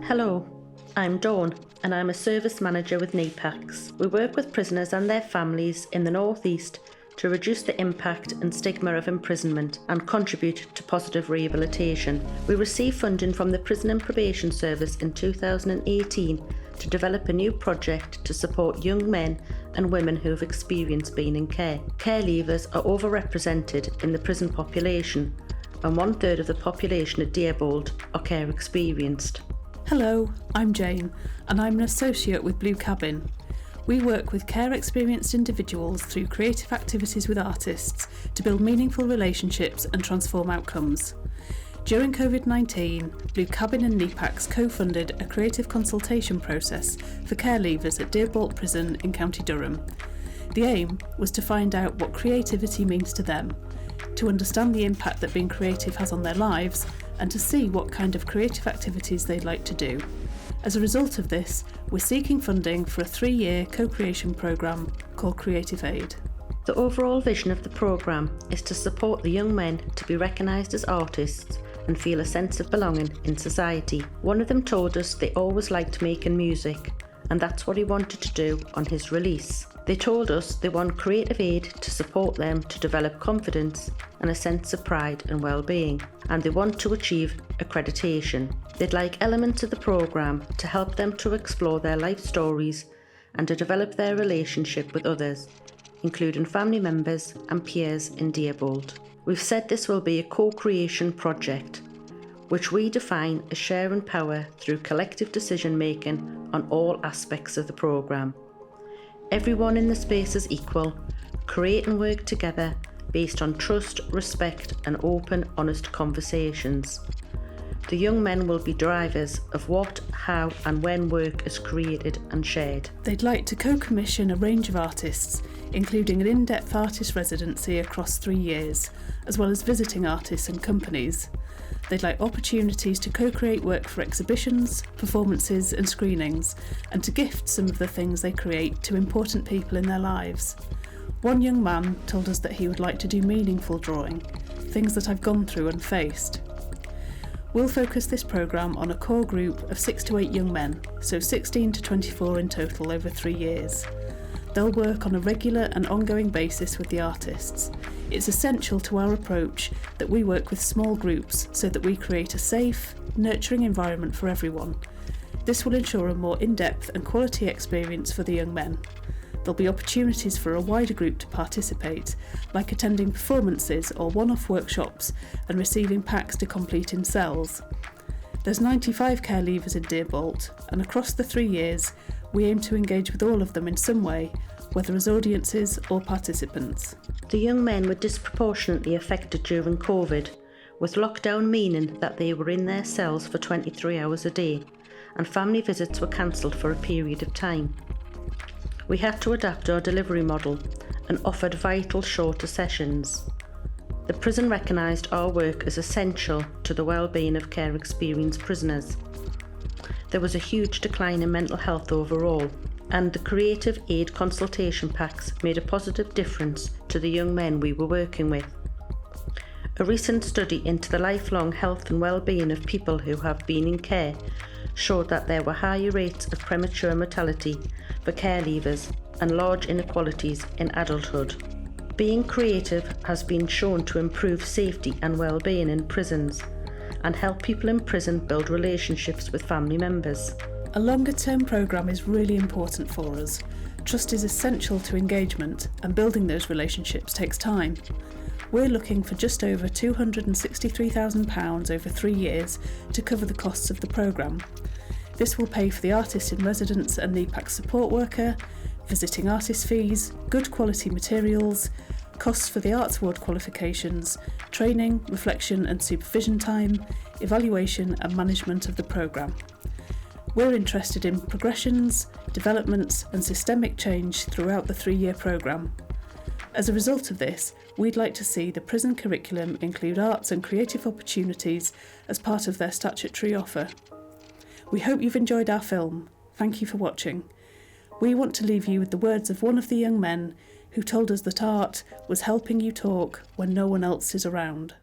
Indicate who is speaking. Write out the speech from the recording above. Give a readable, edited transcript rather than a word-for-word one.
Speaker 1: Hello, I'm Dawn and I'm a service manager with Nepacs. We work with prisoners and their families in the North East to reduce the impact and stigma of imprisonment and contribute to positive rehabilitation. We received funding from the Prison and Probation Service in 2018 to develop a new project to support young men and women who have experienced being in care. Care leavers are overrepresented in the prison population, and 1/3 of the population at Deerbolt are care experienced.
Speaker 2: Hello, I'm Jane and I'm an associate with Blue Cabin. We work with care experienced individuals through creative activities with artists to build meaningful relationships and transform outcomes. During COVID-19, Blue Cabin and Nepacs co-funded a creative consultation process for care leavers at Deerbolt Prison in County Durham. The aim was to find out what creativity means to them, to understand the impact that being creative has on their lives, and to see what kind of creative activities they'd like to do. As a result of this, we're seeking funding for a 3-year co-creation programme called Creative Aid.
Speaker 1: The overall vision of the programme is to support the young men to be recognised as artists and feel a sense of belonging in society. One of them told us they always liked making music, and that's what he wanted to do on his release. They told us they want Creative Aid to support them to develop confidence and a sense of pride and well-being, and they want to achieve accreditation. They'd like elements of the programme to help them to explore their life stories and to develop their relationship with others, including family members and peers in Deerbolt. We've said this will be a co-creation project, which we define as sharing power through collective decision making on all aspects of the programme. Everyone in the space is equal, create and work together based on trust, respect and open, honest conversations. The young men will be drivers of what, how and when work is created and shared.
Speaker 2: They'd like to co-commission a range of artists, including an in-depth artist residency across 3 years, as well as visiting artists and companies. They'd like opportunities to co-create work for exhibitions, performances and screenings, and to gift some of the things they create to important people in their lives. One young man told us that he would like to do meaningful drawing, things that I've gone through and faced. We'll focus this programme on a core group of 6 to 8 young men, so 16 to 24 in total over 3 years. They'll work on a regular and ongoing basis with the artists. It's essential to our approach that we work with small groups so that we create a safe, nurturing environment for everyone. This will ensure a more in-depth and quality experience for the young men. There'll be opportunities for a wider group to participate, like attending performances or one-off workshops and receiving packs to complete in cells. There's 95 care leavers in Deerbolt, and across the 3 years, we aim to engage with all of them in some way, whether as audiences or participants.
Speaker 1: The young men were disproportionately affected during COVID, with lockdown meaning that they were in their cells for 23 hours a day, and family visits were cancelled for a period of time. We had to adapt our delivery model and offered vital shorter sessions. The prison recognised our work as essential to the well-being of care experienced prisoners. There was a huge decline in mental health overall, and the Creative Aid consultation packs made a positive difference to the young men we were working with. A recent study into the lifelong health and well-being of people who have been in care showed that there were higher rates of premature mortality for care leavers and large inequalities in adulthood. Being creative has been shown to improve safety and well-being in prisons and help people in prison build relationships with family members.
Speaker 2: A longer-term programme is really important for us. Trust is essential to engagement, and building those relationships takes time. We're looking for just over £263,000 over 3 years to cover the costs of the programme. This will pay for the artist in residence and Nepacs support worker, visiting artist fees, good quality materials, costs for the Arts Award qualifications, training, reflection and supervision time, evaluation and management of the programme. We're interested in progressions, developments and systemic change throughout the 3-year programme. As a result of this, we'd like to see the prison curriculum include arts and creative opportunities as part of their statutory offer. We hope you've enjoyed our film. Thank you for watching. We want to leave you with the words of one of the young men who told us that art was helping you talk when no one else is around.